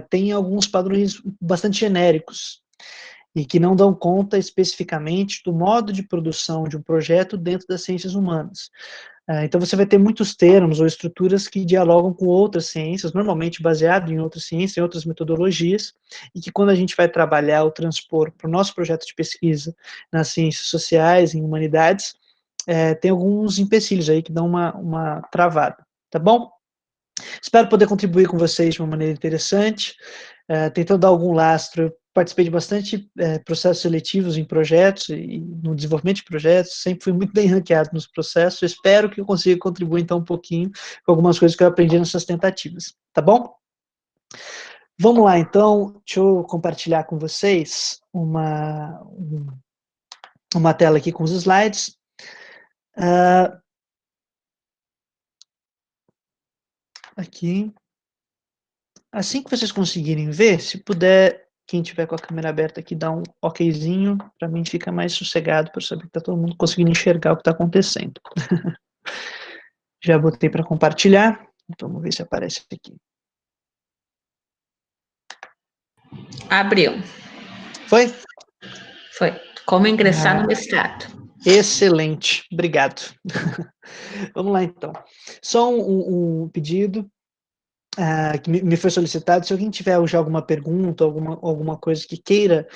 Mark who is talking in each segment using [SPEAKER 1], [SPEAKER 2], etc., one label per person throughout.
[SPEAKER 1] tem alguns padrões bastante genéricos e que não dão conta especificamente do modo de produção de um projeto dentro das ciências humanas. Então você vai ter muitos termos ou estruturas que dialogam com outras ciências, normalmente baseado em outras ciências, em outras metodologias, e que quando a gente vai trabalhar ou transpor para o nosso projeto de pesquisa nas ciências sociais, em humanidades, tem alguns empecilhos aí que dão uma travada, tá bom? Espero poder contribuir com vocês de uma maneira interessante, tentando dar algum lastro. Eu participei de bastante processos seletivos em projetos e no desenvolvimento de projetos, sempre fui muito bem ranqueado nos processos, espero que eu consiga contribuir então um pouquinho com algumas coisas que eu aprendi nessas tentativas, tá bom? Vamos lá então, deixa eu compartilhar com vocês uma tela aqui com os slides. Aqui. Assim que vocês conseguirem ver, se puder, quem tiver com a câmera aberta aqui, dá um okzinho, para mim fica mais sossegado, para saber que está todo mundo conseguindo enxergar o que está acontecendo. Já botei para compartilhar, vamos ver se aparece aqui.
[SPEAKER 2] Abriu.
[SPEAKER 1] Foi?
[SPEAKER 2] Foi. Como ingressar no mestrado.
[SPEAKER 1] Excelente, obrigado. Vamos lá então. Só um pedido. Que me foi solicitado, se alguém tiver já alguma pergunta, alguma coisa que queira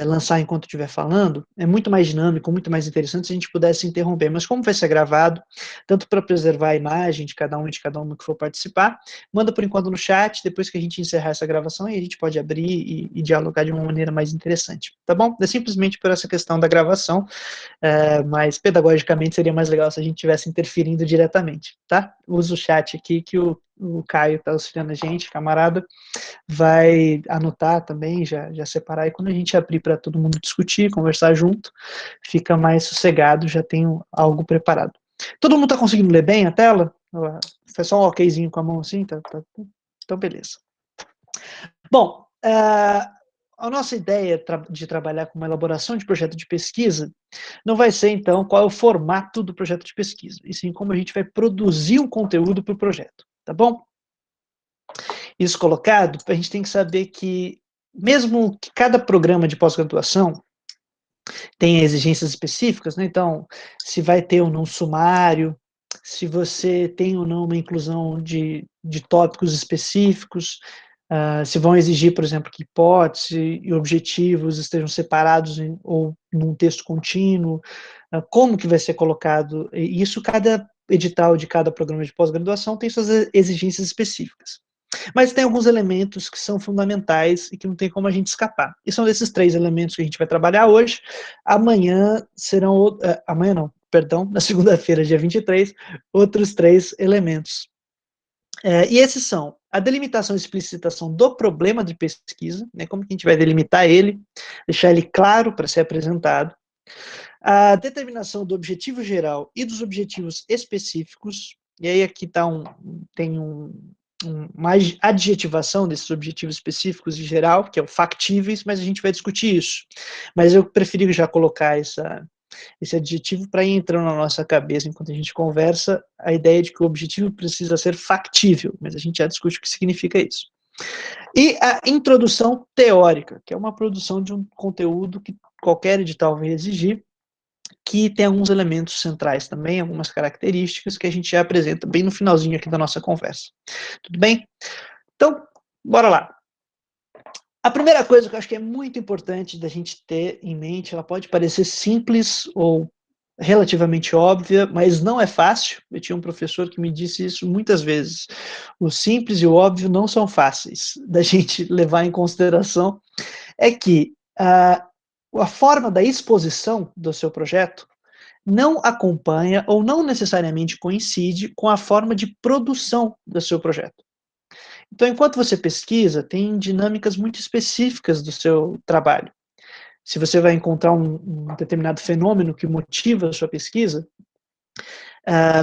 [SPEAKER 1] lançar enquanto estiver falando, é muito mais dinâmico, muito mais interessante se a gente pudesse interromper, mas como vai ser gravado, tanto para preservar a imagem de cada um e de cada um que for participar, manda por enquanto no chat, depois que a gente encerrar essa gravação, aí a gente pode abrir e dialogar de uma maneira mais interessante, tá bom? É simplesmente por essa questão da gravação, mas pedagogicamente seria mais legal se a gente estivesse interferindo diretamente, tá? Usa o chat aqui que o Caio está auxiliando a gente, camarada, vai anotar também, já separar, e quando a gente abrir para todo mundo discutir, conversar junto, fica mais sossegado, já tenho algo preparado. Todo mundo está conseguindo ler bem a tela? Foi só um okzinho com a mão assim? Tá. Então, beleza. Bom, a nossa ideia de trabalhar com uma elaboração de projeto de pesquisa não vai ser, então, qual é o formato do projeto de pesquisa, e sim como a gente vai produzir um conteúdo para o projeto, tá bom? Isso colocado, a gente tem que saber que, mesmo que cada programa de pós-graduação tenha exigências específicas, né? Então, se vai ter ou não sumário, se você tem ou não uma inclusão de tópicos específicos, se vão exigir, por exemplo, que hipótese e objetivos estejam separados ou num texto contínuo, como que vai ser colocado, e isso cada edital de cada programa de pós-graduação tem suas exigências específicas. Mas tem alguns elementos que são fundamentais e que não tem como a gente escapar. E são esses 3 elementos que a gente vai trabalhar hoje. Amanhã serão, amanhã não, perdão, na segunda-feira, dia 23, outros 3 elementos. E esses são a delimitação e explicitação do problema de pesquisa, né, como que a gente vai delimitar ele, deixar ele claro para ser apresentado, a determinação do objetivo geral e dos objetivos específicos, e aí aqui tem uma adjetivação desses objetivos específicos em geral, que é o factíveis, mas a gente vai discutir isso. Mas eu preferi já colocar esse adjetivo para ir entrando na nossa cabeça enquanto a gente conversa, a ideia de que o objetivo precisa ser factível, mas a gente já discute o que significa isso. E a introdução teórica, que é uma produção de um conteúdo que qualquer edital vai exigir, que tem alguns elementos centrais também, algumas características que a gente já apresenta bem no finalzinho aqui da nossa conversa. Tudo bem? Então, bora lá. A primeira coisa que eu acho que é muito importante da gente ter em mente, ela pode parecer simples ou relativamente óbvia, mas não é fácil. Eu tinha um professor que me disse isso muitas vezes. O simples e o óbvio não são fáceis da gente levar em consideração. É que a forma da exposição do seu projeto não acompanha ou não necessariamente coincide com a forma de produção do seu projeto. Então, enquanto você pesquisa, tem dinâmicas muito específicas do seu trabalho. Se você vai encontrar um determinado fenômeno que motiva a sua pesquisa,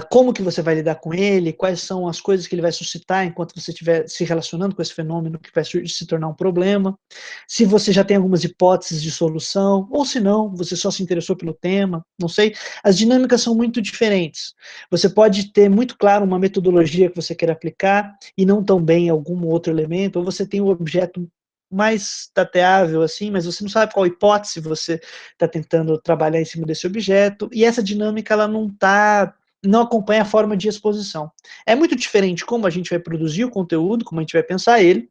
[SPEAKER 1] como que você vai lidar com ele, quais são as coisas que ele vai suscitar enquanto você estiver se relacionando com esse fenômeno que vai se tornar um problema, se você já tem algumas hipóteses de solução, ou se não, você só se interessou pelo tema, não sei. As dinâmicas são muito diferentes. Você pode ter muito claro uma metodologia que você quer aplicar e não tão bem algum outro elemento, ou você tem um objeto mais tateável, assim, mas você não sabe qual hipótese você está tentando trabalhar em cima desse objeto, e essa dinâmica, ela não acompanha a forma de exposição. É muito diferente como a gente vai produzir o conteúdo, como a gente vai pensar ele,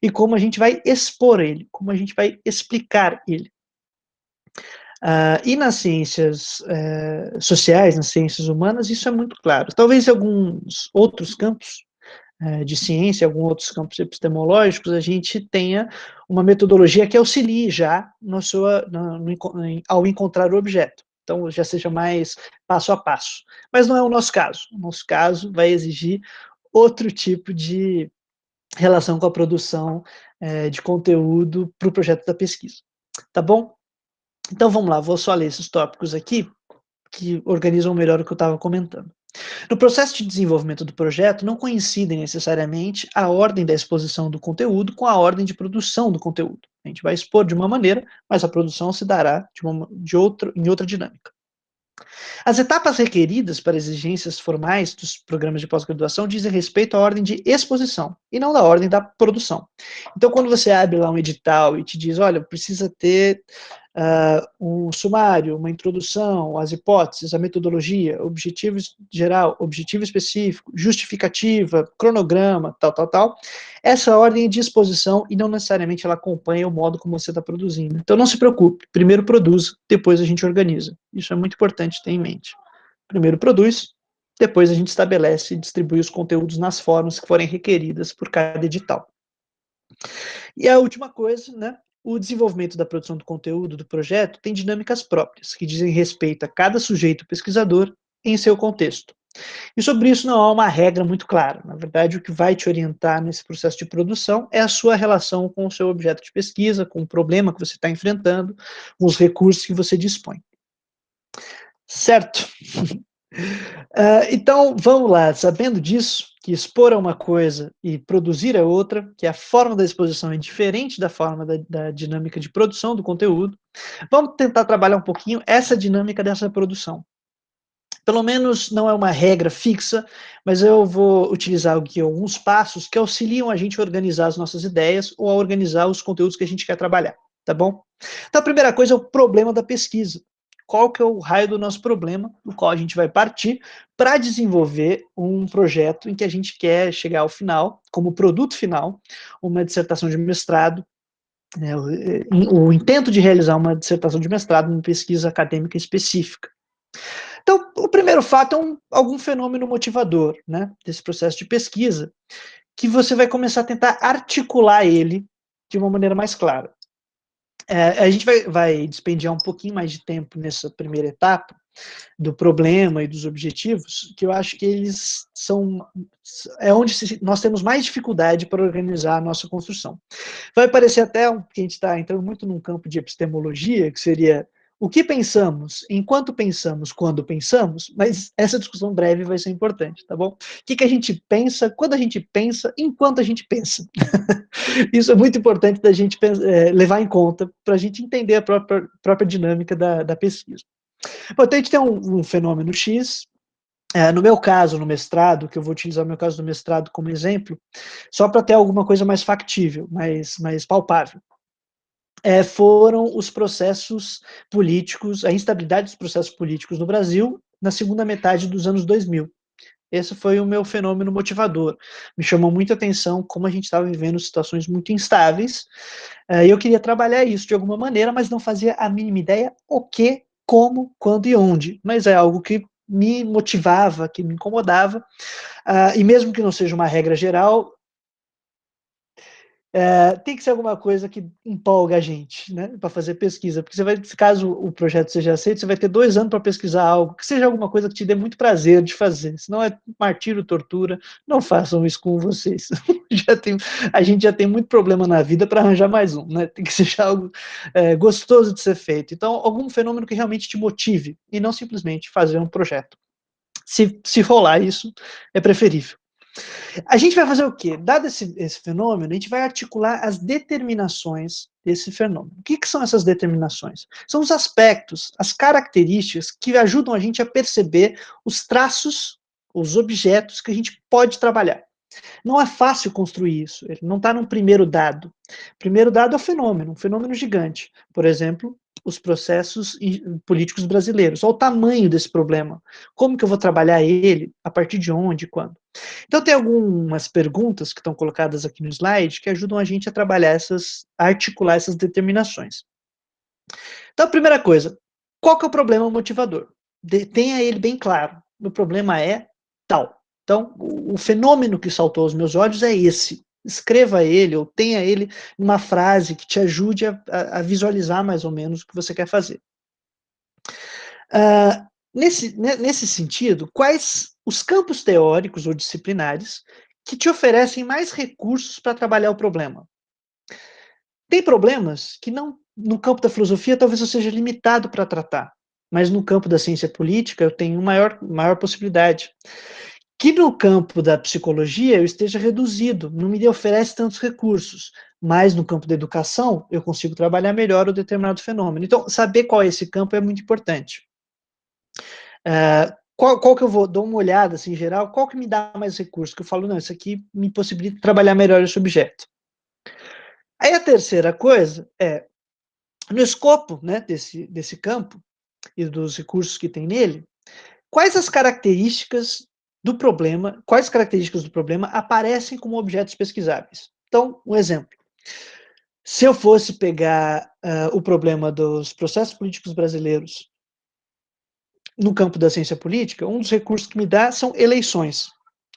[SPEAKER 1] e como a gente vai expor ele, como a gente vai explicar ele. E nas ciências sociais, nas ciências humanas, isso é muito claro. Talvez em alguns outros campos de ciência, alguns outros campos epistemológicos, a gente tenha uma metodologia que auxilie já ao encontrar o objeto. Então, já seja mais passo a passo. Mas não é o nosso caso. O nosso caso vai exigir outro tipo de relação com a produção de conteúdo para o projeto da pesquisa. Tá bom? Então, vamos lá. Vou só ler esses tópicos aqui, que organizam melhor o que eu estava comentando. No processo de desenvolvimento do projeto, não coincidem necessariamente a ordem da exposição do conteúdo com a ordem de produção do conteúdo. A gente vai expor de uma maneira, mas a produção se dará em outra dinâmica. As etapas requeridas para exigências formais dos programas de pós-graduação dizem respeito à ordem de exposição e não da ordem da produção. Então, quando você abre lá um edital e te diz, olha, precisa ter um sumário, uma introdução, as hipóteses, a metodologia, objetivo geral, objetivo específico, justificativa, cronograma, tal, essa ordem é de exposição e não necessariamente ela acompanha o modo como você está produzindo. Então não se preocupe, primeiro produz, depois a gente organiza. Isso é muito importante ter em mente. Primeiro produz, depois a gente estabelece e distribui os conteúdos nas formas que forem requeridas por cada edital. E a última coisa, né? O desenvolvimento da produção do conteúdo do projeto tem dinâmicas próprias, que dizem respeito a cada sujeito pesquisador em seu contexto. E sobre isso não há uma regra muito clara. Na verdade, o que vai te orientar nesse processo de produção é a sua relação com o seu objeto de pesquisa, com o problema que você está enfrentando, com os recursos que você dispõe. Certo? Então, vamos lá. Sabendo disso, que expor é uma coisa e produzir é outra, que a forma da exposição é diferente da forma da dinâmica de produção do conteúdo, vamos tentar trabalhar um pouquinho essa dinâmica dessa produção. Pelo menos não é uma regra fixa, mas eu vou utilizar aqui alguns passos que auxiliam a gente a organizar as nossas ideias ou a organizar os conteúdos que a gente quer trabalhar, tá bom? Então, a primeira coisa é o problema da pesquisa. Qual que é o raio do nosso problema, do qual a gente vai partir para desenvolver um projeto em que a gente quer chegar ao final, como produto final, uma dissertação de mestrado, né, o intento de realizar uma dissertação de mestrado em pesquisa acadêmica específica. Então, o primeiro fato é algum fenômeno motivador, né, desse processo de pesquisa, que você vai começar a tentar articular ele de uma maneira mais clara. A gente vai dispendiar um pouquinho mais de tempo nessa primeira etapa do problema e dos objetivos, que eu acho que eles é onde nós temos mais dificuldade para organizar a nossa construção. Vai parecer até que a gente está entrando muito num campo de epistemologia, que seria o que pensamos, enquanto pensamos, quando pensamos, mas essa discussão breve vai ser importante, tá bom? O que a gente pensa, quando a gente pensa, enquanto a gente pensa. Isso é muito importante da gente levar em conta para a gente entender a própria dinâmica da pesquisa. Bom, então a gente tem um fenômeno X, no meu caso, no mestrado, que eu vou utilizar o meu caso do mestrado como exemplo, só para ter alguma coisa mais factível, mais palpável. Foram os processos políticos, a instabilidade dos processos políticos no Brasil na segunda metade dos anos 2000. Esse foi o meu fenômeno motivador. Me chamou muita atenção como a gente estava vivendo situações muito instáveis, e eu queria trabalhar isso de alguma maneira, mas não fazia a mínima ideia o que, como, quando e onde. Mas é algo que me motivava, que me incomodava, e mesmo que não seja uma regra geral, tem que ser alguma coisa que empolga a gente, né, para fazer pesquisa, porque caso o projeto seja aceito, você vai ter 2 anos para pesquisar algo, que seja alguma coisa que te dê muito prazer de fazer, senão é martírio, tortura, não façam isso com vocês. A gente já tem muito problema na vida para arranjar mais um, né, tem que ser algo gostoso de ser feito. Então, algum fenômeno que realmente te motive, e não simplesmente fazer um projeto. Se rolar isso, é preferível. A gente vai fazer o quê? Dado esse fenômeno, a gente vai articular as determinações desse fenômeno. O que são essas determinações? São os aspectos, as características que ajudam a gente a perceber os traços, os objetos que a gente pode trabalhar. Não é fácil construir isso, ele não está no primeiro dado. O primeiro dado é o fenômeno, um fenômeno gigante. Por exemplo, os processos políticos brasileiros. Olha o tamanho desse problema. Como que eu vou trabalhar ele? A partir de onde? Quando? Então, tem algumas perguntas que estão colocadas aqui no slide que ajudam a gente a trabalhar a articular essas determinações. Então, a primeira coisa, qual que é o problema motivador? Tenha ele bem claro. O problema é tal. Então, o fenômeno que saltou aos meus olhos é esse. Escreva ele ou tenha ele numa frase que te ajude a visualizar mais ou menos o que você quer fazer. Nesse sentido, quais os campos teóricos ou disciplinares que te oferecem mais recursos para trabalhar o problema? Tem problemas que não, no campo da filosofia talvez eu seja limitado para tratar, mas no campo da ciência política eu tenho maior possibilidade. Que no campo da psicologia eu esteja reduzido, não me oferece tantos recursos, mas no campo da educação eu consigo trabalhar melhor o determinado fenômeno. Então, saber qual é esse campo é muito importante. Qual que eu dou uma olhada, assim, em geral, qual que me dá mais recursos? Que eu falo, não, isso aqui me possibilita trabalhar melhor esse objeto. Aí a terceira coisa é, no escopo, né, desse campo e dos recursos que tem nele, quais características do problema aparecem como objetos pesquisáveis? Então, um exemplo. Se eu fosse pegar o problema dos processos políticos brasileiros no campo da ciência política, um dos recursos que me dá são eleições.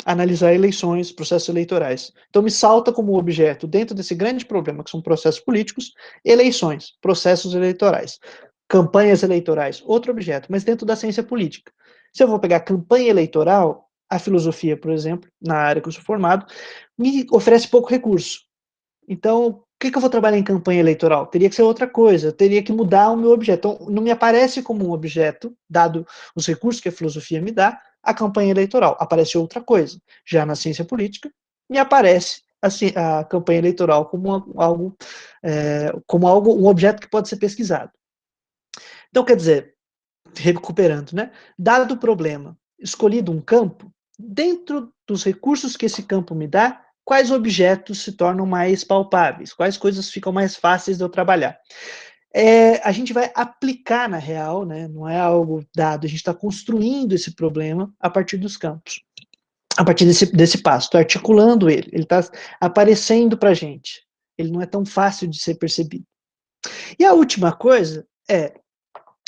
[SPEAKER 1] Analisar eleições, processos eleitorais. Então, me salta como objeto, dentro desse grande problema, que são processos políticos, eleições, processos eleitorais. Campanhas eleitorais, outro objeto, mas dentro da ciência política. Se eu vou pegar campanha eleitoral, a filosofia, por exemplo, na área que eu sou formado, me oferece pouco recurso. Então, o que eu vou trabalhar em campanha eleitoral? Teria que ser outra coisa, teria que mudar o meu objeto. Então, não me aparece como um objeto, dado os recursos que a filosofia me dá, a campanha eleitoral. Aparece outra coisa. Já na ciência política, me aparece a campanha eleitoral como algo, um objeto que pode ser pesquisado. Então, quer dizer, recuperando, né? Dado o problema, escolhido um campo, dentro dos recursos que esse campo me dá, quais objetos se tornam mais palpáveis, quais coisas ficam mais fáceis de eu trabalhar. A gente vai aplicar na real, né? Não é algo dado, a gente está construindo esse problema a partir dos campos, a partir desse passo, estou articulando ele está aparecendo para a gente, ele não é tão fácil de ser percebido. E a última coisa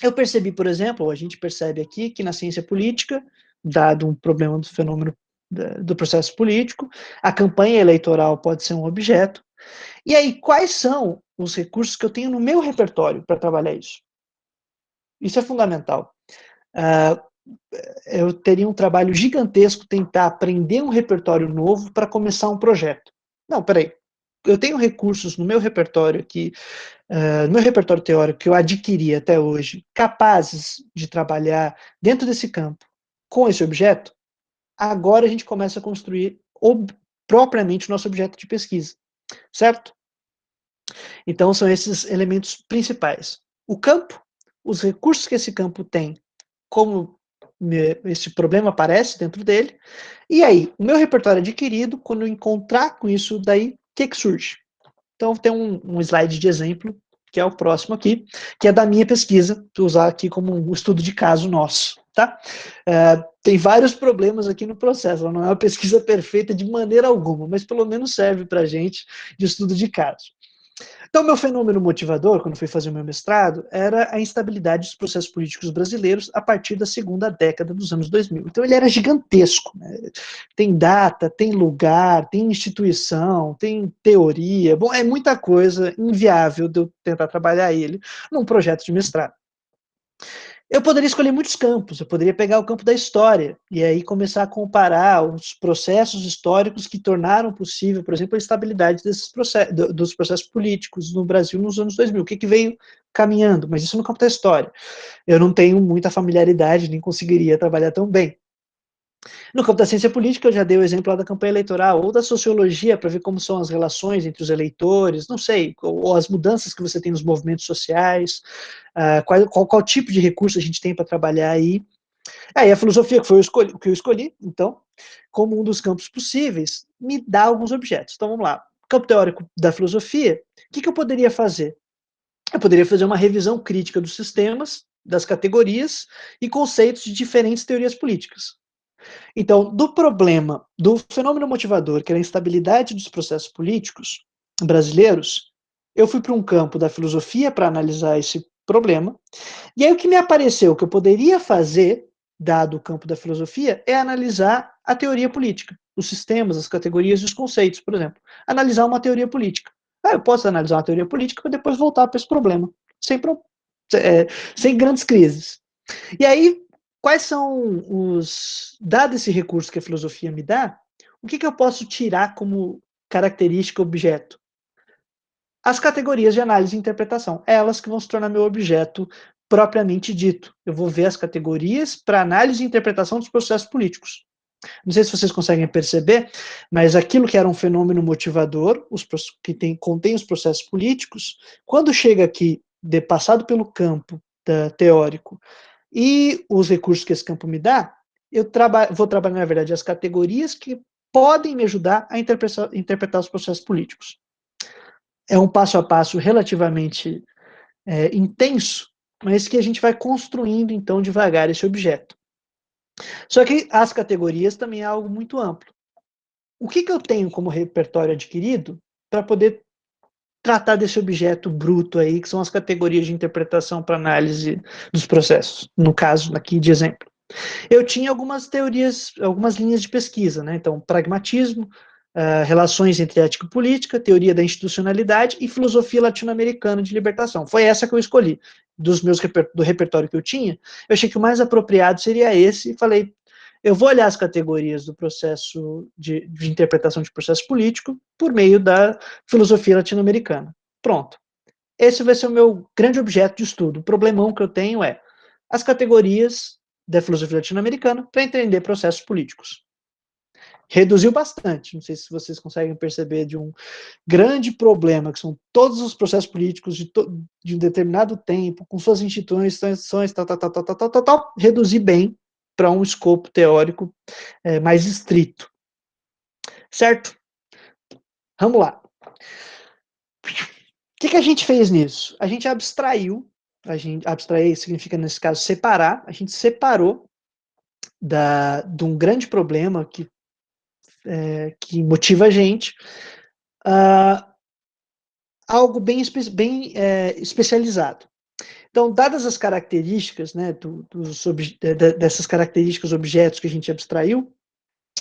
[SPEAKER 1] eu percebi, por exemplo, a gente percebe aqui que na ciência política, dado um problema do fenômeno do processo político, a campanha eleitoral pode ser um objeto. E aí, quais são os recursos que eu tenho no meu repertório para trabalhar isso? Isso é fundamental. Eu teria um trabalho gigantesco tentar aprender um repertório novo para começar um projeto. Não, peraí. Eu tenho recursos no meu repertório aqui, no meu repertório teórico que eu adquiri até hoje, capazes de trabalhar dentro desse campo com esse objeto, agora a gente começa a construir propriamente o nosso objeto de pesquisa, certo? Então são esses elementos principais. O campo, os recursos que esse campo tem, como esse problema aparece dentro dele, e aí, o meu repertório adquirido, quando eu encontrar com isso daí, o que surge? Então, tem um slide de exemplo, que é o próximo aqui, que é da minha pesquisa, vou usar aqui como um estudo de caso nosso, tá? Tem vários problemas aqui no processo, ela não é uma pesquisa perfeita de maneira alguma, mas pelo menos serve para a gente de estudo de caso. Então, meu fenômeno motivador, quando fui fazer o meu mestrado, era a instabilidade dos processos políticos brasileiros a partir da segunda década dos anos 2000. Então, ele era gigantesco. Né? Tem data, tem lugar, tem instituição, tem teoria. Bom, é muita coisa inviável de eu tentar trabalhar ele num projeto de mestrado. Eu poderia escolher muitos campos, eu poderia pegar o campo da história e aí começar a comparar os processos históricos que tornaram possível, por exemplo, a estabilidade dos processos políticos no Brasil nos anos 2000, o que veio caminhando, mas isso no campo da história. Eu não tenho muita familiaridade, nem conseguiria trabalhar tão bem. No campo da ciência política, eu já dei o exemplo lá da campanha eleitoral, ou da sociologia, para ver como são as relações entre os eleitores, não sei, ou as mudanças que você tem nos movimentos sociais, qual tipo de recurso a gente tem para trabalhar aí. Aí a filosofia, que foi o que eu escolhi, então, como um dos campos possíveis, me dá alguns objetos. Então vamos lá. Campo teórico da filosofia, o que eu poderia fazer? Eu poderia fazer uma revisão crítica dos sistemas, das categorias e conceitos de diferentes teorias políticas. Então, do problema do fenômeno motivador, que é a instabilidade dos processos políticos brasileiros, eu fui para um campo da filosofia para analisar esse problema, e aí o que me apareceu que eu poderia fazer, dado o campo da filosofia, é analisar a teoria política, os sistemas, as categorias e os conceitos, por exemplo. Analisar uma teoria política. Eu posso analisar uma teoria política para depois voltar para esse problema, sem, sem grandes crises. E aí, quais são os. Dado esse recurso que a filosofia me dá, o que eu posso tirar como característica objeto? As categorias de análise e interpretação. Elas que vão se tornar meu objeto propriamente dito. Eu vou ver as categorias para análise e interpretação dos processos políticos. Não sei se vocês conseguem perceber, mas aquilo que era um fenômeno motivador, contém os processos políticos, quando chega aqui, passado pelo campo teórico, e os recursos que esse campo me dá, eu vou trabalhar, na verdade, as categorias que podem me ajudar a interpretar os processos políticos. É um passo a passo relativamente intenso, mas que a gente vai construindo, então, devagar esse objeto. Só que as categorias também é algo muito amplo. O que eu tenho como repertório adquirido para poder tratar desse objeto bruto aí, que são as categorias de interpretação para análise dos processos, no caso aqui de exemplo? Eu tinha algumas teorias, algumas linhas de pesquisa, né? Então, pragmatismo, relações entre ética e política, teoria da institucionalidade e filosofia latino-americana de libertação. Foi essa que eu escolhi. Do repertório que eu tinha, eu achei que o mais apropriado seria esse, e falei, eu vou olhar as categorias do processo de interpretação de processo político por meio da filosofia latino-americana. Pronto. Esse vai ser o meu grande objeto de estudo. O problemão que eu tenho é as categorias da filosofia latino-americana para entender processos políticos. Reduziu bastante, não sei se vocês conseguem perceber, de um grande problema, que são todos os processos políticos de um determinado tempo, com suas instituições, tal, reduzir bem para um escopo teórico mais estrito. Certo? Vamos lá. O que a gente fez nisso? A gente abstraiu, abstrair significa, nesse caso, separar, a gente separou de um grande problema que motiva a gente, algo bem especializado. Então, dadas as características, né, dessas características objetos que a gente abstraiu,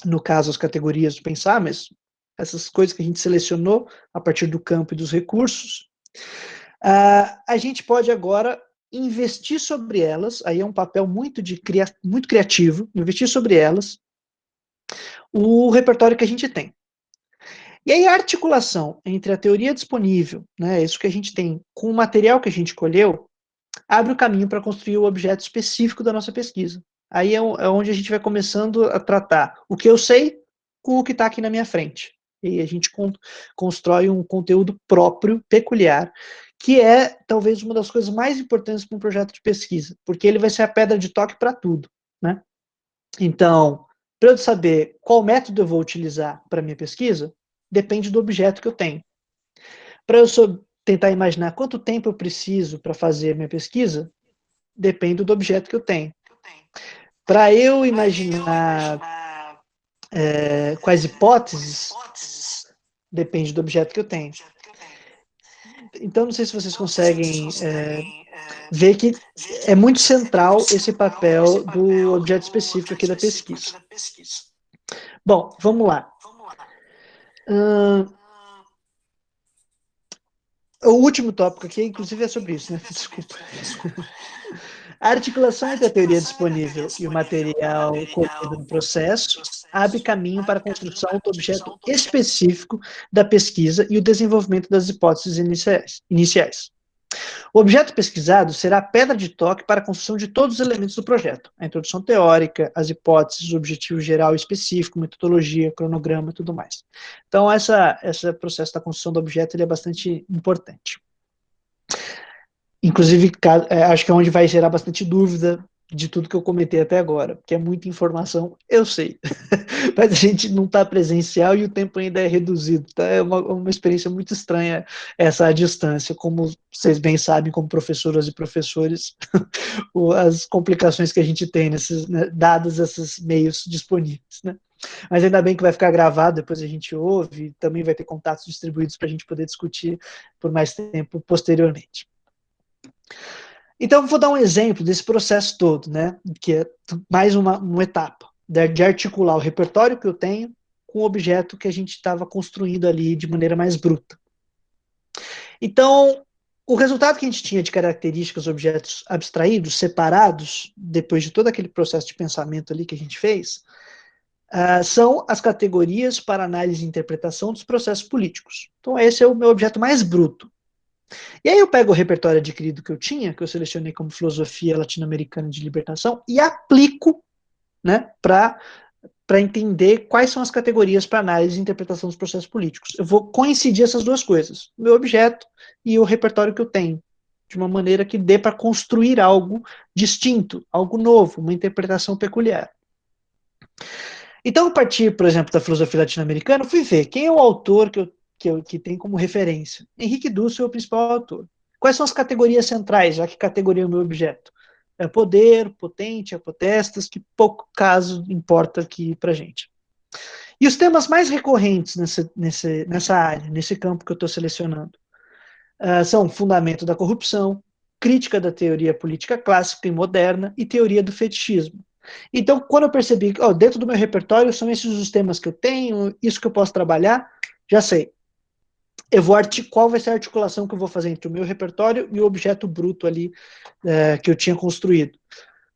[SPEAKER 1] no caso as categorias do pensar, mas essas coisas que a gente selecionou a partir do campo e dos recursos, a gente pode agora investir sobre elas, aí é um papel muito criativo, investir sobre elas o repertório que a gente tem. E aí a articulação entre a teoria disponível, né, isso que a gente tem, com o material que a gente colheu, abre o caminho para construir o objeto específico da nossa pesquisa. Aí é onde a gente vai começando a tratar o que eu sei com o que está aqui na minha frente. E a gente constrói um conteúdo próprio, peculiar, que é talvez uma das coisas mais importantes para um projeto de pesquisa, porque ele vai ser a pedra de toque para tudo, né? Então, para eu saber qual método eu vou utilizar para minha pesquisa, depende do objeto que eu tenho. Para eu tentar imaginar quanto tempo eu preciso para fazer minha pesquisa, depende do objeto que eu tenho. Para eu imaginar quais hipóteses, depende do objeto que eu tenho. Então, não sei se vocês conseguem ver que é muito central esse papel do objeto específico aqui da pesquisa. Bom, vamos lá. O último tópico aqui, inclusive, é sobre isso, né? Desculpa. A articulação entre a teoria disponível e o material colhido no processo abre caminho para a construção do objeto específico da pesquisa e o desenvolvimento das hipóteses iniciais. O objeto pesquisado será a pedra de toque para a construção de todos os elementos do projeto. A introdução teórica, as hipóteses, o objetivo geral e específico, metodologia, cronograma e tudo mais. Então, esse processo da construção do objeto ele é bastante importante. Inclusive, acho que é onde vai gerar bastante dúvida de tudo que eu comentei até agora, porque é muita informação, eu sei, mas a gente não está presencial e o tempo ainda é reduzido, tá? É uma experiência muito estranha essa distância, como vocês bem sabem, como professoras e professores, as complicações que a gente tem nesses, né, dados esses meios disponíveis, né? Mas ainda bem que vai ficar gravado, depois a gente ouve, também vai ter contatos distribuídos para a gente poder discutir por mais tempo posteriormente. Então, vou dar um exemplo desse processo todo, né, que é mais uma etapa de articular o repertório que eu tenho com o objeto que a gente estava construindo ali de maneira mais bruta. Então, o resultado que a gente tinha de características, objetos abstraídos, separados, depois de todo aquele processo de pensamento ali que a gente fez, são as categorias para análise e interpretação dos processos políticos. Então, esse é o meu objeto mais bruto. E aí eu pego o repertório adquirido que eu tinha, que eu selecionei como filosofia latino-americana de libertação, e aplico, né, para entender quais são as categorias para análise e interpretação dos processos políticos. Eu vou coincidir essas duas coisas, o meu objeto e o repertório que eu tenho, de uma maneira que dê para construir algo distinto, algo novo, uma interpretação peculiar. Então, a partir, por exemplo, da filosofia latino-americana, fui ver quem é o autor que tem como referência. Henrique Dussel é o principal autor. Quais são as categorias centrais, já que categoria é o meu objeto? É poder, potente, apotestas, que pouco caso importa aqui para gente. E os temas mais recorrentes nessa área, nesse campo que eu estou selecionando, são fundamento da corrupção, crítica da teoria política clássica e moderna e teoria do fetichismo. Então, quando eu percebi que dentro do meu repertório são esses os temas que eu tenho, isso que eu posso trabalhar, já sei. Qual vai ser a articulação que eu vou fazer entre o meu repertório e o objeto bruto ali que eu tinha construído.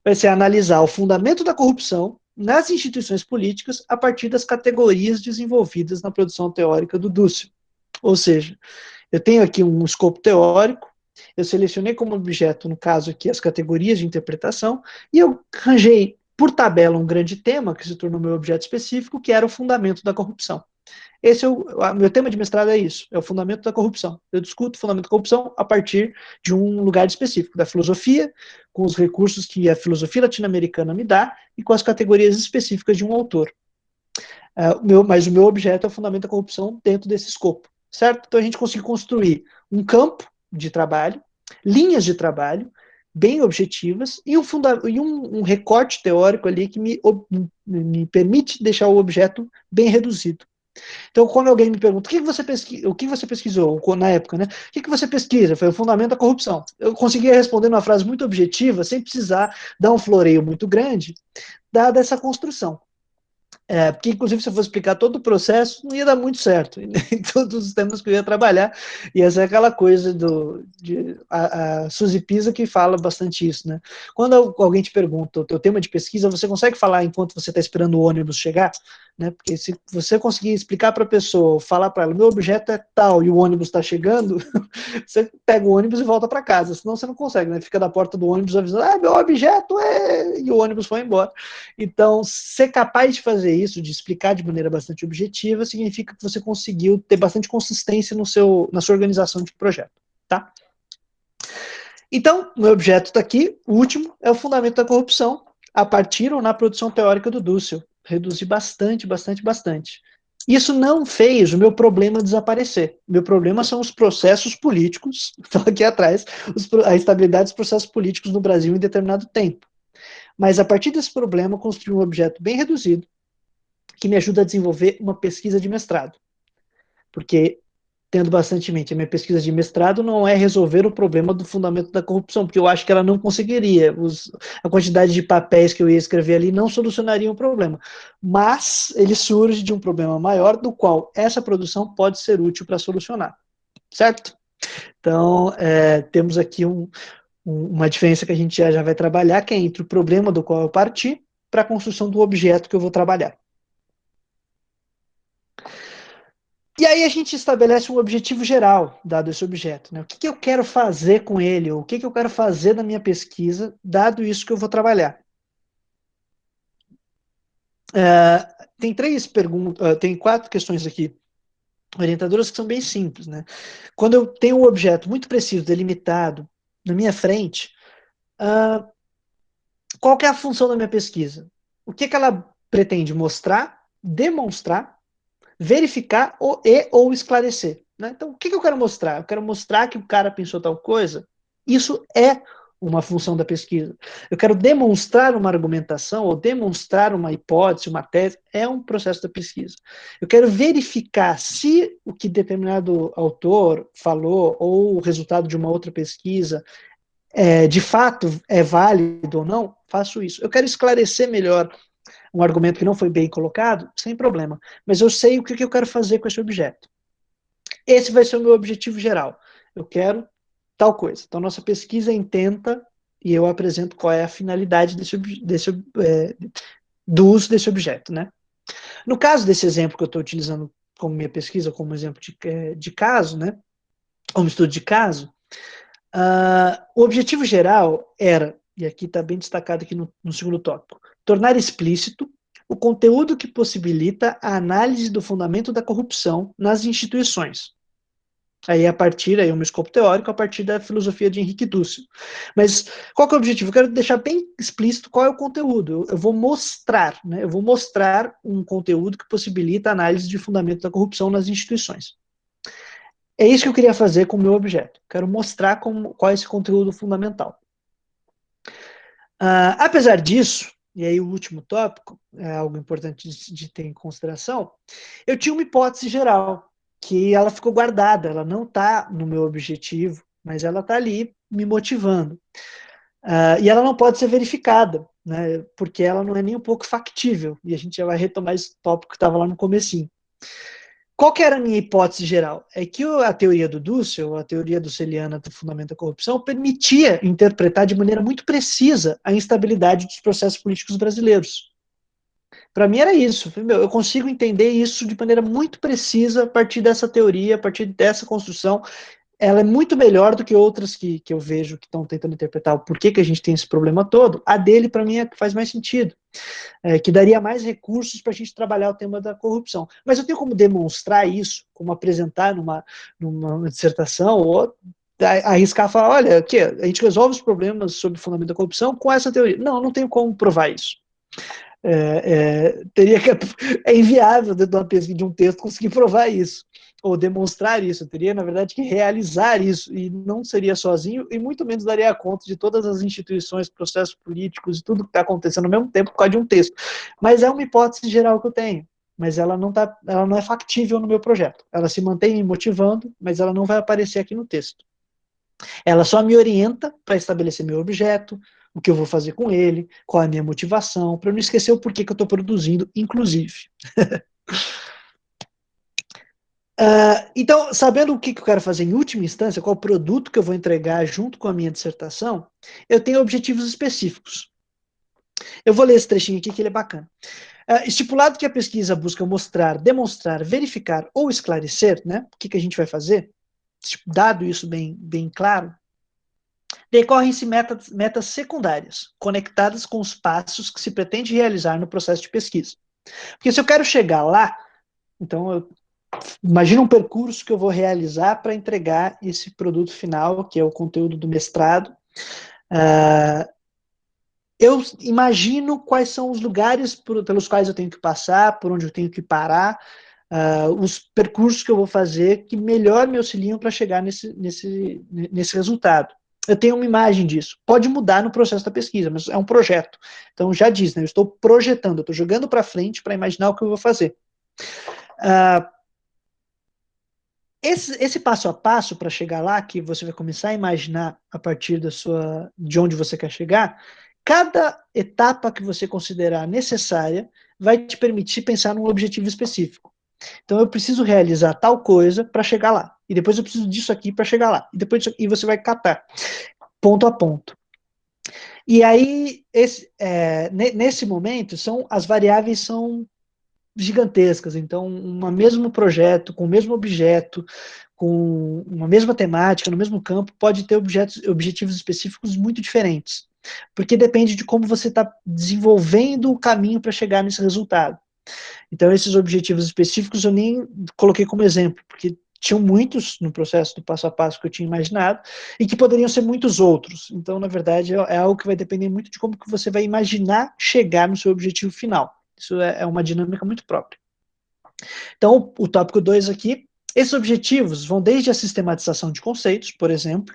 [SPEAKER 1] Vai ser analisar o fundamento da corrupção nas instituições políticas a partir das categorias desenvolvidas na produção teórica do Dussel. Ou seja, eu tenho aqui um escopo teórico, eu selecionei como objeto, no caso aqui, as categorias de interpretação, e eu arranjei, por tabela, um grande tema, que se tornou meu objeto específico, que era o fundamento da corrupção. Esse é meu tema de mestrado é isso, é o fundamento da corrupção. Eu discuto o fundamento da corrupção a partir de um lugar específico, da filosofia, com os recursos que a filosofia latino-americana me dá e com as categorias específicas de um autor. Mas o meu objeto é o fundamento da corrupção dentro desse escopo, certo? Então a gente conseguiu construir um campo de trabalho, linhas de trabalho, bem objetivas, e um recorte teórico ali que me permite deixar o objeto bem reduzido. Então, quando alguém me pergunta o que você pesquisou na época, né? O que você pesquisa? Foi o fundamento da corrupção. Eu conseguia responder numa frase muito objetiva, sem precisar dar um floreio muito grande, dada essa construção. Porque, inclusive, se eu fosse explicar todo o processo, não ia dar muito certo em todos os temas que eu ia trabalhar. E essa é aquela coisa a Suzy Pisa que fala bastante isso, né? Quando alguém te pergunta o teu tema de pesquisa, você consegue falar enquanto você está esperando o ônibus chegar? Né? Porque se você conseguir explicar para a pessoa, falar para ela, meu objeto é tal e o ônibus está chegando, você pega o ônibus e volta para casa, senão você não consegue, né? Fica da porta do ônibus avisando, meu objeto é... E o ônibus foi embora. Então, ser capaz de fazer isso, de explicar de maneira bastante objetiva, significa que você conseguiu ter bastante consistência na sua organização de projeto, tá? Então, o meu objeto está aqui, o último, é o fundamento da corrupção, a partir ou na produção teórica do Dussel. Reduzi bastante. Isso não fez o meu problema desaparecer. Meu problema são os processos políticos, estão aqui atrás, a estabilidade dos processos políticos no Brasil em determinado tempo. Mas a partir desse problema, eu construí um objeto bem reduzido, que me ajuda a desenvolver uma pesquisa de mestrado. Porque, tendo bastante em mente, a minha pesquisa de mestrado não é resolver o problema do fundamento da corrupção, porque eu acho que ela não conseguiria. A quantidade de papéis que eu ia escrever ali não solucionaria o problema. Mas ele surge de um problema maior, do qual essa produção pode ser útil para solucionar. Certo? Então, temos aqui uma diferença que a gente já vai trabalhar, que é entre o problema do qual eu parti para a construção do objeto que eu vou trabalhar. E aí a gente estabelece um objetivo geral, dado esse objeto, né? O que eu quero fazer com ele, ou o que eu quero fazer na minha pesquisa, dado isso que eu vou trabalhar. Tem três perguntas, tem 4 questões aqui orientadoras que são bem simples, né? Quando eu tenho um objeto muito preciso, delimitado, na minha frente, qual que é a função da minha pesquisa? O que ela pretende mostrar, demonstrar, verificar ou esclarecer? Né? Então, o que eu quero mostrar? Eu quero mostrar que o cara pensou tal coisa. Isso é uma função da pesquisa. Eu quero demonstrar uma argumentação ou demonstrar uma hipótese, uma tese, é um processo da pesquisa. Eu quero verificar se o que determinado autor falou ou o resultado de uma outra pesquisa de fato é válido ou não, faço isso. Eu quero esclarecer melhor um argumento que não foi bem colocado, sem problema. Mas eu sei o que eu quero fazer com esse objeto. Esse vai ser o meu objetivo geral. Eu quero tal coisa. Então, nossa pesquisa intenta e eu apresento qual é a finalidade do uso desse objeto, né? No caso desse exemplo que eu estou utilizando como minha pesquisa, como exemplo de caso, né? Como estudo de caso, o objetivo geral era, e aqui está bem destacado aqui no segundo tópico, tornar explícito o conteúdo que possibilita a análise do fundamento da corrupção nas instituições. Aí a partir, aí um escopo teórico, a partir da filosofia de Henrique Dussel. Mas qual que é o objetivo? Eu quero deixar bem explícito qual é o conteúdo. Eu vou mostrar, né? Eu vou mostrar um conteúdo que possibilita a análise de fundamento da corrupção nas instituições. É isso que eu queria fazer com o meu objeto. Quero mostrar qual é esse conteúdo fundamental. Apesar disso, e aí o último tópico, é algo importante de ter em consideração, eu tinha uma hipótese geral, que ela ficou guardada, ela não está no meu objetivo, mas ela está ali me motivando. E ela não pode ser verificada, né, porque ela não é nem um pouco factível, e a gente já vai retomar esse tópico que estava lá no comecinho. Qual que era a minha hipótese geral? É que a teoria do Dussel, a teoria dusseliana do fundamento da corrupção, permitia interpretar de maneira muito precisa a instabilidade dos processos políticos brasileiros. Para mim era isso. Eu consigo entender isso de maneira muito precisa a partir dessa teoria, a partir dessa construção. Ela é muito melhor do que outras que eu vejo que estão tentando interpretar o porquê que a gente tem esse problema todo. A dele, para mim, é que faz mais sentido. Que daria mais recursos para a gente trabalhar o tema da corrupção. Mas eu tenho como demonstrar isso, como apresentar numa dissertação, ou arriscar e falar, olha, aqui, a gente resolve os problemas sobre o fundamento da corrupção com essa teoria. Não, não tenho como provar isso. Teria que, é inviável dentro de uma pesquisa de um texto conseguir provar isso, ou demonstrar isso. Eu teria, na verdade, que realizar isso, e não seria sozinho, e muito menos daria conta de todas as instituições, processos políticos e tudo que está acontecendo ao mesmo tempo por causa de um texto. Mas é uma hipótese geral que eu tenho, mas ela não é factível no meu projeto. Ela se mantém me motivando, mas ela não vai aparecer aqui no texto. Ela só me orienta para estabelecer meu objeto, o que eu vou fazer com ele, qual é a minha motivação, para eu não esquecer o porquê que eu estou produzindo, inclusive. Então, sabendo o que eu quero fazer em última instância, qual produto que eu vou entregar junto com a minha dissertação, eu tenho objetivos específicos. Eu vou ler esse trechinho aqui que ele é bacana. Estipulado que a pesquisa busca mostrar, demonstrar, verificar ou esclarecer, né, o que a gente vai fazer, dado isso bem claro, decorrem-se metas secundárias, conectadas com os passos que se pretende realizar no processo de pesquisa. Porque se eu quero chegar lá, então imagina um percurso que eu vou realizar para entregar esse produto final, que é o conteúdo do mestrado. Eu imagino quais são os lugares pelos quais eu tenho que passar, por onde eu tenho que parar, os percursos que eu vou fazer que melhor me auxiliam para chegar nesse resultado. Eu tenho uma imagem disso. Pode mudar no processo da pesquisa, mas é um projeto. Então já diz, né? Eu estou projetando, eu estou jogando para frente para imaginar o que eu vou fazer. Esse passo a passo para chegar lá, que você vai começar a imaginar a partir de onde você quer chegar, cada etapa que você considerar necessária vai te permitir pensar num objetivo específico. Então eu preciso realizar tal coisa para chegar lá. E depois eu preciso disso aqui para chegar lá. E depois e você vai catar, ponto a ponto. E aí, nesse momento, as variáveis são gigantescas. Então, um mesmo projeto, com o mesmo objeto, com uma mesma temática, no mesmo campo, pode ter objetivos específicos muito diferentes, porque depende de como você está desenvolvendo o caminho para chegar nesse resultado. Então, esses objetivos específicos eu nem coloquei como exemplo, porque tinham muitos no processo do passo a passo que eu tinha imaginado, e que poderiam ser muitos outros. Então, na verdade, é algo que vai depender muito de como que você vai imaginar chegar no seu objetivo final. Isso é uma dinâmica muito própria. Então, o tópico 2 aqui, esses objetivos vão desde a sistematização de conceitos, por exemplo,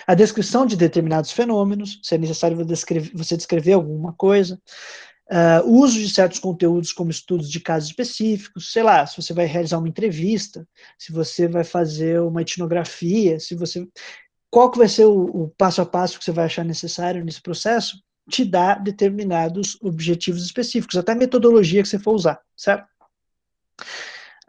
[SPEAKER 1] a descrição de determinados fenômenos, se é necessário você descrever alguma coisa, o uso de certos conteúdos como estudos de casos específicos, sei lá, se você vai realizar uma entrevista, se você vai fazer uma etnografia, qual que vai ser o passo a passo que você vai achar necessário nesse processo, te dá determinados objetivos específicos, até a metodologia que você for usar, certo?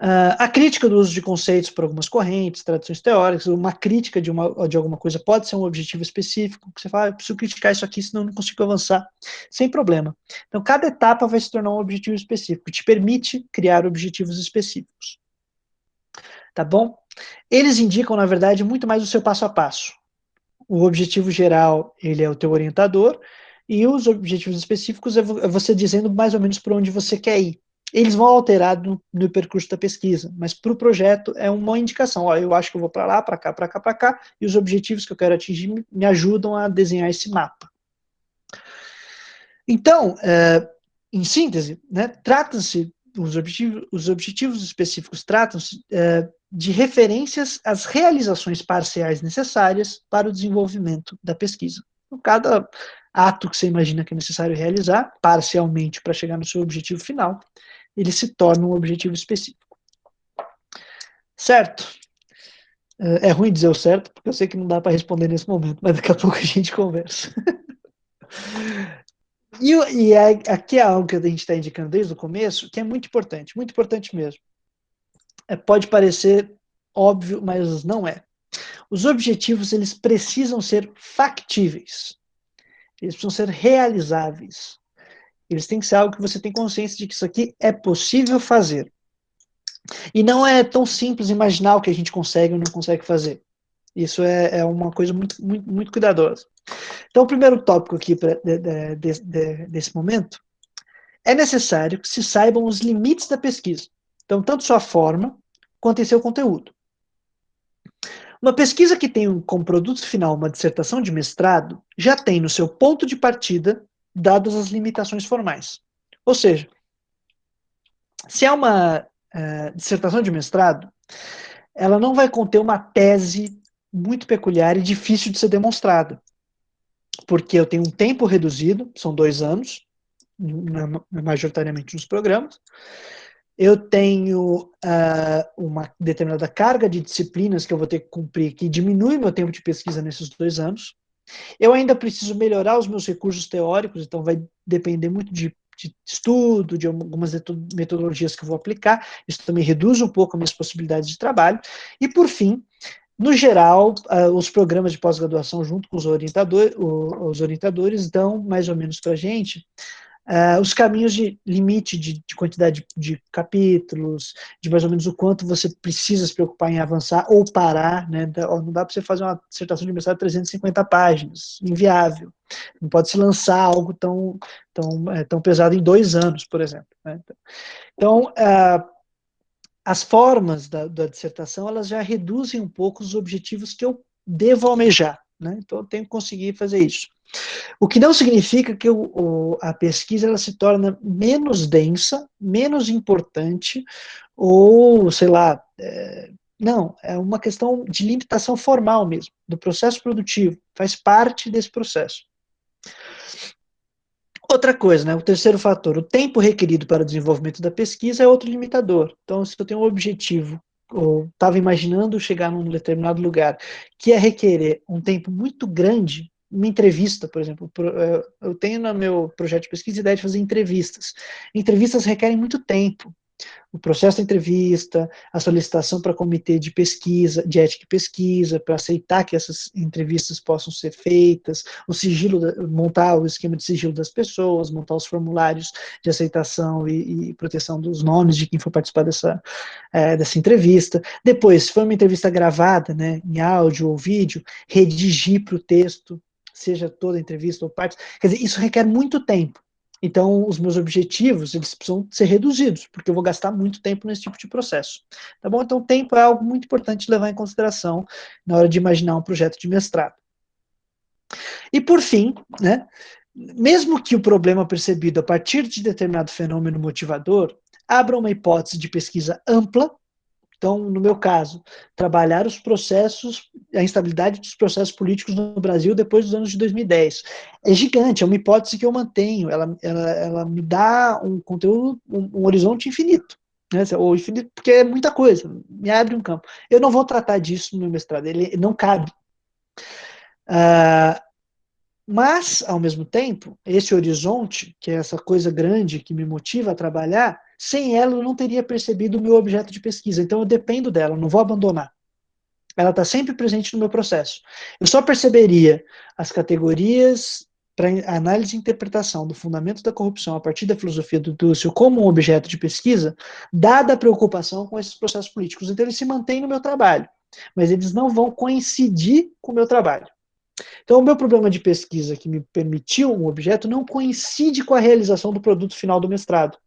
[SPEAKER 1] A crítica do uso de conceitos por algumas correntes, tradições teóricas, uma crítica de alguma coisa pode ser um objetivo específico, que você fala, eu preciso criticar isso aqui, senão eu não consigo avançar, sem problema. Então, cada etapa vai se tornar um objetivo específico, te permite criar objetivos específicos. Tá bom? Eles indicam, na verdade, muito mais o seu passo a passo. O objetivo geral, ele é o teu orientador, e os objetivos específicos é você dizendo mais ou menos por onde você quer ir. Eles vão alterar no percurso da pesquisa, mas para o projeto é uma indicação. Ó, eu acho que eu vou para lá, para cá, para cá, para cá, e os objetivos que eu quero atingir me ajudam a desenhar esse mapa. Então, em síntese, né, trata-se, os objetivos específicos tratam-se de referências às realizações parciais necessárias para o desenvolvimento da pesquisa. Então, cada ato que você imagina que é necessário realizar, parcialmente para chegar no seu objetivo final, ele se torna um objetivo específico. Certo? É ruim dizer o certo, porque eu sei que não dá para responder nesse momento, mas daqui a pouco a gente conversa. E aqui é algo que a gente está indicando desde o começo, que é muito importante mesmo. Pode parecer óbvio, mas não é. Os objetivos, eles precisam ser factíveis. Eles precisam ser realizáveis. Eles têm que ser algo que você tem consciência de que isso aqui é possível fazer. E não é tão simples imaginar o que a gente consegue ou não consegue fazer. Isso é uma coisa muito cuidadosa. Então, o primeiro tópico aqui desse momento é necessário que se saibam os limites da pesquisa. Então, tanto sua forma quanto em seu conteúdo. Uma pesquisa que tem como produto final uma dissertação de mestrado já tem no seu ponto de partida dadas as limitações formais. Ou seja, se é uma dissertação de mestrado, ela não vai conter uma tese muito peculiar e difícil de ser demonstrada. Porque eu tenho um tempo reduzido, são 2 anos, majoritariamente nos programas. Eu tenho uma determinada carga de disciplinas que eu vou ter que cumprir, que diminui meu tempo de pesquisa nesses 2 anos. Eu ainda preciso melhorar os meus recursos teóricos, então vai depender muito de estudo, de algumas metodologias que eu vou aplicar. Isso também reduz um pouco as minhas possibilidades de trabalho. E, por fim, no geral, os programas de pós-graduação, junto com os orientadores, dão mais ou menos para a gente os caminhos de limite de quantidade de capítulos, de mais ou menos o quanto você precisa se preocupar em avançar ou parar, né? Não dá para você fazer uma dissertação de mestrado de 350 páginas, inviável. Não pode se lançar algo tão pesado em 2 anos, por exemplo. Né? Então, as formas da dissertação, elas já reduzem um pouco os objetivos que eu devo almejar. Né? Então, eu tenho que conseguir fazer isso. O que não significa que a pesquisa ela se torna menos densa, menos importante, ou, sei lá, não, é uma questão de limitação formal mesmo, do processo produtivo, faz parte desse processo. Outra coisa, né, o terceiro fator, o tempo requerido para o desenvolvimento da pesquisa é outro limitador. Então, se eu tenho um objetivo, ou estava imaginando chegar num determinado lugar, que é requerer um tempo muito grande, uma entrevista, por exemplo, eu tenho no meu projeto de pesquisa a ideia de fazer entrevistas. Entrevistas requerem muito tempo. o processo da entrevista, a solicitação para comitê de pesquisa, de ética e pesquisa, para aceitar que essas entrevistas possam ser feitas, o sigilo, montar o esquema de sigilo das pessoas, montar os formulários de aceitação e proteção dos nomes de quem for participar dessa entrevista. Depois, se for uma entrevista gravada, né, em áudio ou vídeo, redigir para o texto, seja toda a entrevista ou parte, quer dizer, isso requer muito tempo. Então, os meus objetivos, eles precisam ser reduzidos, porque eu vou gastar muito tempo nesse tipo de processo. Tá bom? Então, o tempo é algo muito importante de levar em consideração na hora de imaginar um projeto de mestrado. E, por fim, né, mesmo que o problema percebido a partir de determinado fenômeno motivador abra uma hipótese de pesquisa ampla. Então, no meu caso, trabalhar os processos, a instabilidade dos processos políticos no Brasil depois dos anos de 2010. É gigante, é uma hipótese que eu mantenho, ela me dá um conteúdo, um horizonte infinito. Né? Ou infinito, porque é muita coisa, me abre um campo. Eu não vou tratar disso no meu mestrado, ele não cabe. Mas, ao mesmo tempo, esse horizonte, que é essa coisa grande que me motiva a trabalhar, sem ela eu não teria percebido o meu objeto de pesquisa. Então eu dependo dela, não vou abandonar. Ela está sempre presente no meu processo. Eu só perceberia as categorias para análise e interpretação do fundamento da corrupção a partir da filosofia do Dussel como um objeto de pesquisa, dada a preocupação com esses processos políticos. Então eles se mantêm no meu trabalho, mas eles não vão coincidir com o meu trabalho. Então, o meu problema de pesquisa que me permitiu um objeto não coincide com a realização do produto final do mestrado.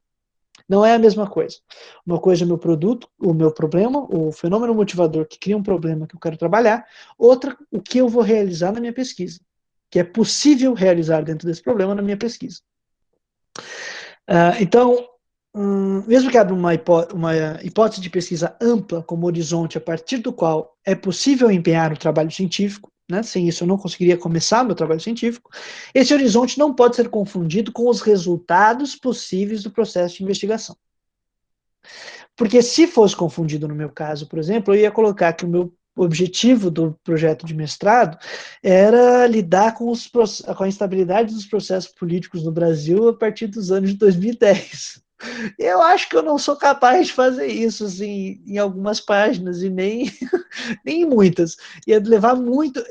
[SPEAKER 1] Não é a mesma coisa. Uma coisa é o meu produto, o meu problema, o fenômeno motivador que cria um problema que eu quero trabalhar. Outra, o que eu vou realizar na minha pesquisa, que é possível realizar dentro desse problema na minha pesquisa. Então, mesmo que abra uma hipótese de pesquisa ampla como horizonte a partir do qual é possível empenhar o trabalho científico, né, sem isso eu não conseguiria começar meu trabalho científico, esse horizonte não pode ser confundido com os resultados possíveis do processo de investigação. Porque se fosse confundido no meu caso, por exemplo, eu ia colocar que o meu objetivo do projeto de mestrado era lidar com a instabilidade dos processos políticos no Brasil a partir dos anos de 2010. Eu acho que eu não sou capaz de fazer isso assim, em algumas páginas e nem em muitas.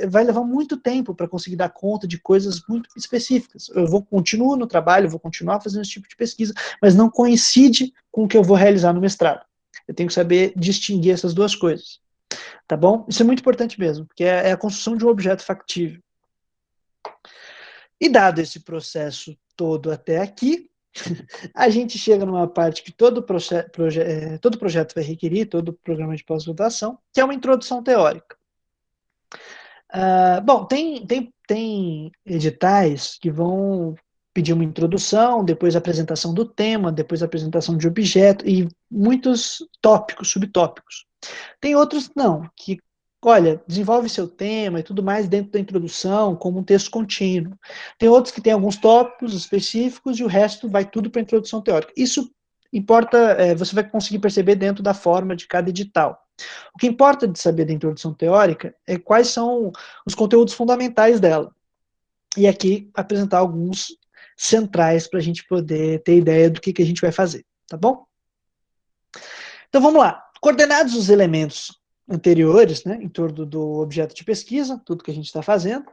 [SPEAKER 1] Vai levar muito tempo para conseguir dar conta de coisas muito específicas. Eu continuo no trabalho, vou continuar fazendo esse tipo de pesquisa, mas não coincide com o que eu vou realizar no mestrado. Eu tenho que saber distinguir essas duas coisas. Tá bom? Isso é muito importante mesmo, porque é a construção de um objeto factível. E dado esse processo todo até aqui, a gente chega numa parte que todo projeto vai requerir, todo programa de pós-graduação, que é uma introdução teórica. Bom, tem editais que vão pedir uma introdução, depois a apresentação do tema, depois a apresentação de objeto e muitos tópicos, subtópicos. Tem outros não, que, olha, desenvolve seu tema e tudo mais dentro da introdução, como um texto contínuo. Tem outros que tem alguns tópicos específicos e o resto vai tudo para a introdução teórica. Isso importa, você vai conseguir perceber dentro da forma de cada edital. O que importa de saber da introdução teórica é quais são os conteúdos fundamentais dela. E aqui apresentar alguns centrais para a gente poder ter ideia do que a gente vai fazer, tá bom? Então vamos lá. Coordenados os elementos anteriores, né, em torno do objeto de pesquisa, tudo que a gente está fazendo,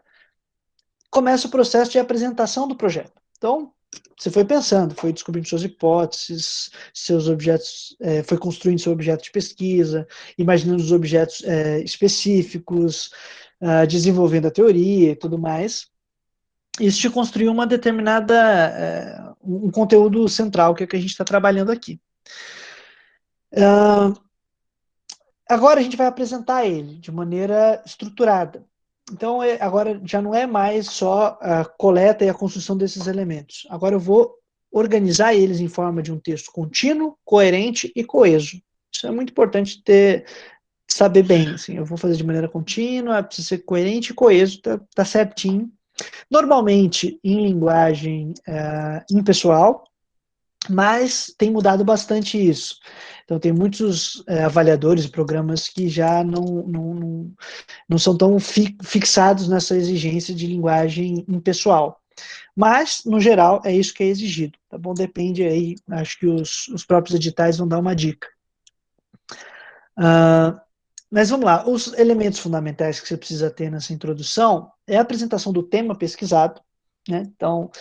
[SPEAKER 1] começa o processo de apresentação do projeto. Então, você foi pensando, foi descobrindo suas hipóteses, seus objetos, foi construindo seu objeto de pesquisa, imaginando os objetos específicos, desenvolvendo a teoria e tudo mais. Isso te construiu uma determinada, um conteúdo central, que é o que a gente está trabalhando aqui. Agora a gente vai apresentar ele de maneira estruturada. Então, agora já não é mais só a coleta e a construção desses elementos. Agora eu vou organizar eles em forma de um texto contínuo, coerente e coeso. Isso é muito importante saber bem. Assim, eu vou fazer de maneira contínua, precisa ser coerente e coeso, tá certinho. Normalmente em linguagem impessoal, mas tem mudado bastante isso. Então, tem muitos avaliadores e programas que já não são tão fixados nessa exigência de linguagem impessoal. Mas, no geral, é isso que é exigido. tá bom? Depende aí, acho que os próprios editais vão dar uma dica. Mas vamos lá, os elementos fundamentais que você precisa ter nessa introdução é a apresentação do tema pesquisado, né? Então,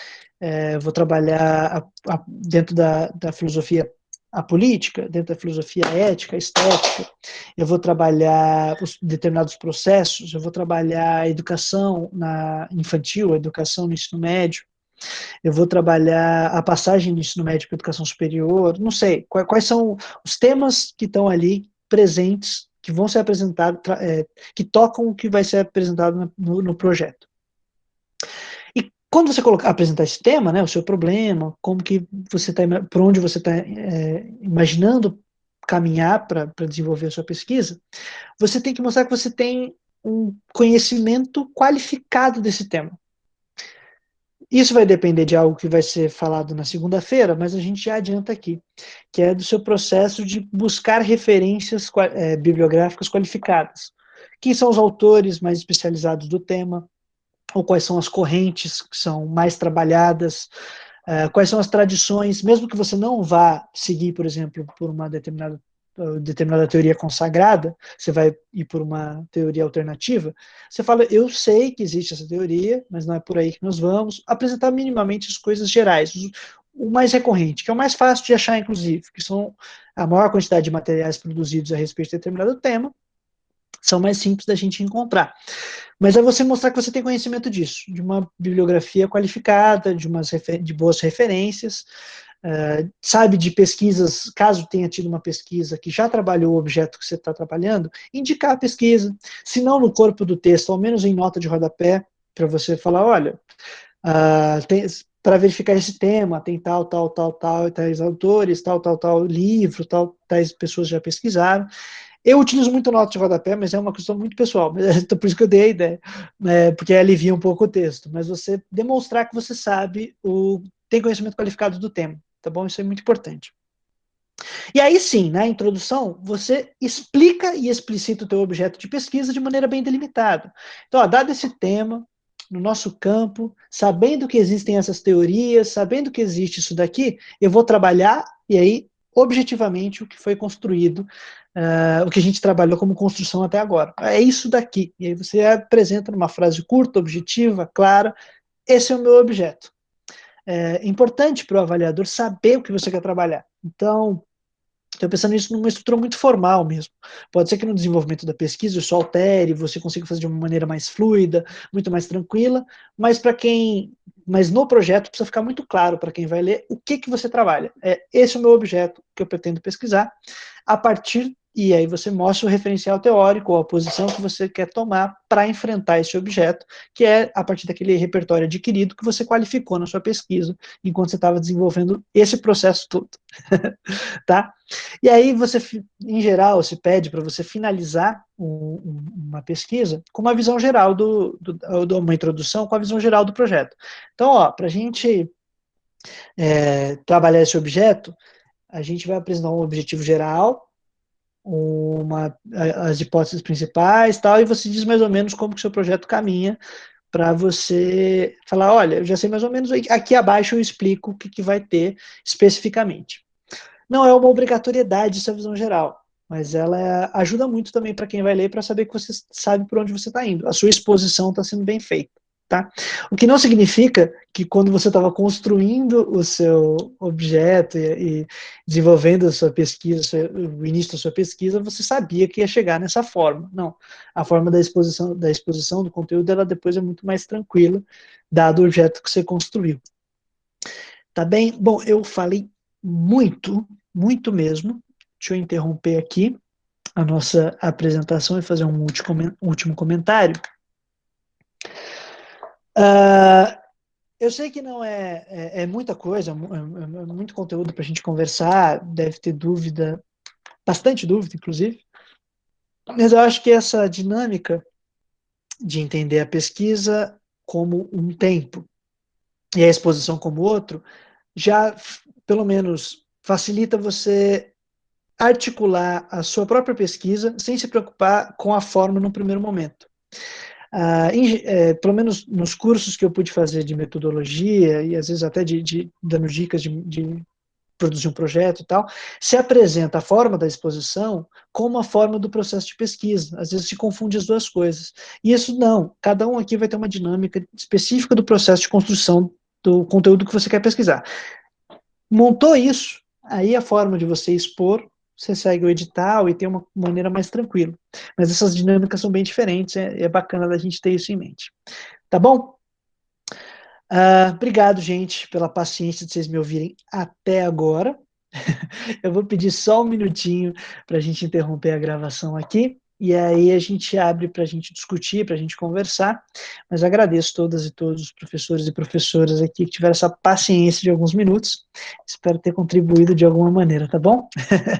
[SPEAKER 1] vou trabalhar dentro da filosofia a política, dentro da filosofia ética, estética, eu vou trabalhar os determinados processos, eu vou trabalhar a educação infantil, a educação no ensino médio, eu vou trabalhar a passagem do ensino médio para a educação superior, não sei, quais são os temas que estão ali presentes, que vão ser apresentados, que tocam o que vai ser apresentado no projeto. E quando você apresentar esse tema, né, o seu problema, como que você está, por onde você está imaginando caminhar para desenvolver a sua pesquisa, você tem que mostrar que você tem um conhecimento qualificado desse tema. Isso vai depender de algo que vai ser falado na segunda-feira, mas a gente já adianta aqui, que é do seu processo de buscar referências bibliográficas qualificadas. Quem são os autores mais especializados do tema, ou quais são as correntes que são mais trabalhadas, quais são as tradições, mesmo que você não vá seguir, por exemplo, por uma determinada teoria consagrada, você vai ir por uma teoria alternativa, você fala, eu sei que existe essa teoria, mas não é por aí que nós vamos, apresentar minimamente as coisas gerais, o mais recorrente, que é o mais fácil de achar, inclusive, que são a maior quantidade de materiais produzidos a respeito de determinado tema, são mais simples da gente encontrar. Mas é você mostrar que você tem conhecimento disso, de uma bibliografia qualificada, de boas referências, sabe de pesquisas, caso tenha tido uma pesquisa que já trabalhou o objeto que você está trabalhando, indicar a pesquisa, se não no corpo do texto, ao menos em nota de rodapé, para você falar, olha, para verificar esse tema, tem tal, tais autores, tal livro, tais pessoas já pesquisaram. Eu utilizo muito nota de rodapé, mas é uma questão muito pessoal, por isso que eu dei a ideia, porque alivia um pouco o texto, mas você demonstrar que você sabe, tem conhecimento qualificado do tema, tá bom? Isso é muito importante. E aí sim, na introdução, você explica e explicita o teu objeto de pesquisa de maneira bem delimitada. Então, dado esse tema, no nosso campo, sabendo que existem essas teorias, sabendo que existe isso daqui, eu vou trabalhar, e aí, objetivamente, o que foi construído, o que a gente trabalhou como construção até agora. É isso daqui. E aí você apresenta numa frase curta, objetiva, clara, esse é o meu objeto. É importante para o avaliador saber o que você quer trabalhar. Então, estou pensando nisso numa estrutura muito formal mesmo. Pode ser que no desenvolvimento da pesquisa isso altere, você consiga fazer de uma maneira mais fluida, muito mais tranquila, mas no projeto precisa ficar muito claro para quem vai ler o que você trabalha. Esse é o meu objeto que eu pretendo pesquisar, e aí você mostra o referencial teórico ou a posição que você quer tomar para enfrentar esse objeto, que é a partir daquele repertório adquirido que você qualificou na sua pesquisa, enquanto você estava desenvolvendo esse processo todo. Tá? E aí você, em geral, se pede para você finalizar uma pesquisa com uma visão geral uma introdução com a visão geral do projeto. Então, para a gente trabalhar esse objeto, a gente vai apresentar um objetivo geral, as hipóteses principais, tal, e você diz mais ou menos como que o seu projeto caminha, para você falar, olha, eu já sei mais ou menos, aqui abaixo eu explico o que vai ter especificamente. Não é uma obrigatoriedade essa visão geral, mas ela ajuda muito também para quem vai ler, para saber que você sabe por onde você está indo. A sua exposição está sendo bem feita. Tá? O que não significa que quando você estava construindo o seu objeto e desenvolvendo a sua pesquisa, o início da sua pesquisa, você sabia que ia chegar nessa forma. Não. A forma da exposição do conteúdo, ela depois é muito mais tranquila, dado o objeto que você construiu. Tá bem? Bom, eu falei muito mesmo. Deixa eu interromper aqui a nossa apresentação e fazer um último comentário. Eu sei que não é muita coisa, é muito conteúdo para a gente conversar, deve ter dúvida, bastante dúvida, inclusive, mas eu acho que essa dinâmica de entender a pesquisa como um tempo e a exposição como outro, já, pelo menos, facilita você articular a sua própria pesquisa sem se preocupar com a forma no primeiro momento. Pelo menos nos cursos que eu pude fazer de metodologia, e às vezes até dando dicas de produzir um projeto e tal, se apresenta a forma da exposição como a forma do processo de pesquisa. Às vezes se confunde as duas coisas. E isso não, cada um aqui vai ter uma dinâmica específica do processo de construção do conteúdo que você quer pesquisar. Montou isso, aí a forma de você expor, você segue o edital e tem uma maneira mais tranquila. Mas essas dinâmicas são bem diferentes, é bacana da gente ter isso em mente. Tá bom? Obrigado, gente, pela paciência de vocês me ouvirem até agora. Eu vou pedir só um minutinho para a gente interromper a gravação aqui, e aí a gente abre para a gente discutir, para a gente conversar, mas agradeço todas e todos os professores e professoras aqui que tiveram essa paciência de alguns minutos, espero ter contribuído de alguma maneira, tá bom?